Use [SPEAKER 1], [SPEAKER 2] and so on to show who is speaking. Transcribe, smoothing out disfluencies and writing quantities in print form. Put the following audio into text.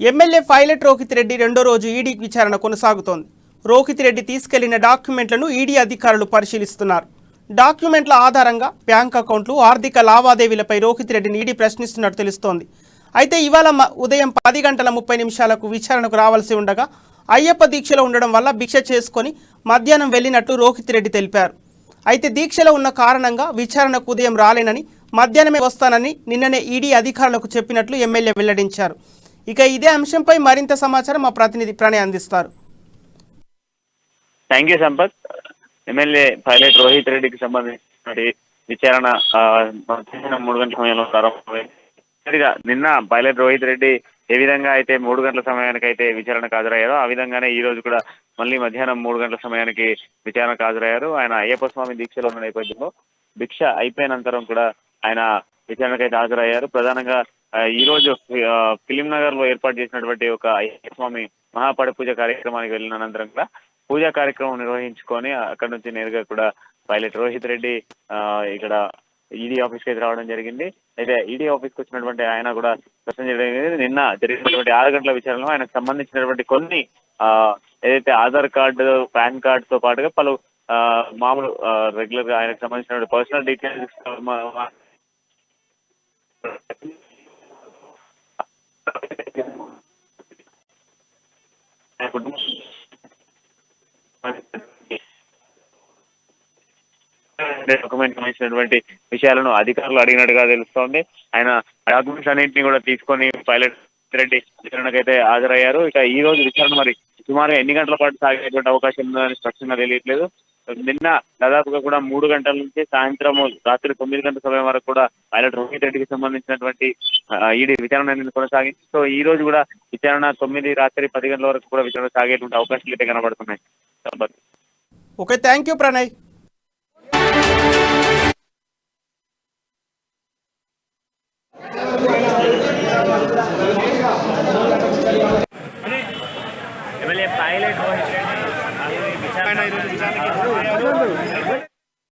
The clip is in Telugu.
[SPEAKER 1] ఎమ్మెల్యే పైలట్ రోహిత్ రెడ్డి రెండో రోజు ఈడీ విచారణ కొనసాగుతోంది. రోహిత్ రెడ్డి తీసుకెళ్లిన డాక్యుమెంట్లను ఈడీ అధికారులు పరిశీలిస్తున్నారు. డాక్యుమెంట్ల ఆధారంగా బ్యాంక్ అకౌంట్లు, ఆర్థిక లావాదేవీలపై రోహిత్ రెడ్డిని ఈడీ ప్రశ్నిస్తున్నట్టు తెలుస్తోంది. అయితే ఇవాళ ఉదయం 10:30 విచారణకు రావాల్సి ఉండగా అయ్యప్ప దీక్షలో ఉండడం వల్ల భిక్ష చేసుకొని మధ్యాహ్నం వెళ్లినట్లు రోహిత్ రెడ్డి తెలిపారు. అయితే దీక్షలో ఉన్న కారణంగా విచారణకు ఉదయం రాలేనని, మధ్యాహ్నమే వస్తానని నిన్ననే ఈడీ అధికారులకు చెప్పినట్లు ఎమ్మెల్యే వెల్లడించారు. ఇక ఇదే అంశంపై మరింత సమాచారం మా ప్రతినిధి ప్రణయ్ అందిస్తారు.
[SPEAKER 2] Thank you Sampath. MLA pilot Rohit రెడ్డికి సంబంధించిన విచారణ మధ్యాహ్నం 3 గంటల సమయంలో ప్రారంభమైంది. నిన్న పైలట్ రోహిత్ రెడ్డి ఏ విధంగా అయితే 3 గంటల సమయానికి అయితే విచారణకు హాజరయ్యారో ఆ విధంగానే ఈ రోజు కూడా మళ్ళీ మధ్యాహ్నం 3 గంటల సమయానికి విచారణకు హాజరయ్యారు. ఆయన అయ్యప్ప స్వామి దీక్షలో ఉన్న నేపథ్యంలో భిక్ష అయిపోయినంతరం కూడా ఆయన విచారణకైతే హాజరయ్యారు. ప్రధానంగా ఈ రోజు ఫిలిం నగర్ లో ఏర్పాటు చేసినటువంటి ఒక అయ్యప్ప స్వామి మహాపడి పూజ కార్యక్రమానికి వెళ్ళిన అనంతరం కూడా పూజా కార్యక్రమం నిర్వహించుకొని అక్కడ నుంచి నేరుగా కూడా పైలట్ రోహిత్ రెడ్డి ఇక్కడ ఈడీ ఆఫీస్కి అయితే రావడం జరిగింది. అయితే ఈడీ ఆఫీస్కి వచ్చినటువంటి ఆయన కూడా ప్రశ్న చేయడం జరిగింది. నిన్న జరిగినటువంటి 6 గంటల విచారణలో ఆయనకు సంబంధించినటువంటి కొన్ని ఏదైతే ఆధార్ కార్డు, పాన్ కార్డు తో పాటుగా పలు మామూలు రెగ్యులర్ గా ఆయనకు సంబంధించినటువంటి పర్సనల్ డీటెయిల్స్ డాక్యుమెంట్ సంబంధించినటువంటి విషయాలను అధికారులు అడిగినట్టుగా తెలుస్తోంది. ఆయన డాక్యుమెంట్స్ అన్నింటినీ కూడా తీసుకొని పైలట్ రెడ్డి విచారణకైతే హాజరయ్యారు. ఇక ఈ రోజు విచారణ మరి సుమారు ఎన్ని గంటల పాటు సాగేటువంటి అవకాశం ఉందని స్పష్టంగా తెలియట్లేదు. నిన్న దాదాపుగా కూడా 3 గంటల నుంచి సాయంత్రం రాత్రి 9 గంటల సమయం వరకు కూడా పైలట్ రోహిత్ రెడ్డికి సంబంధించినటువంటి ఈడీ విచారణ కొనసాగింది. సో ఈ రోజు కూడా విచారణ 9 రాత్రి 10 గంటల వరకు కూడా విచారణ సాగేటువంటి అవకాశాలు అయితే కనబడుతున్నాయి.
[SPEAKER 1] Okay, thank you Pranay.
[SPEAKER 2] MLA pilot Rohit Reddy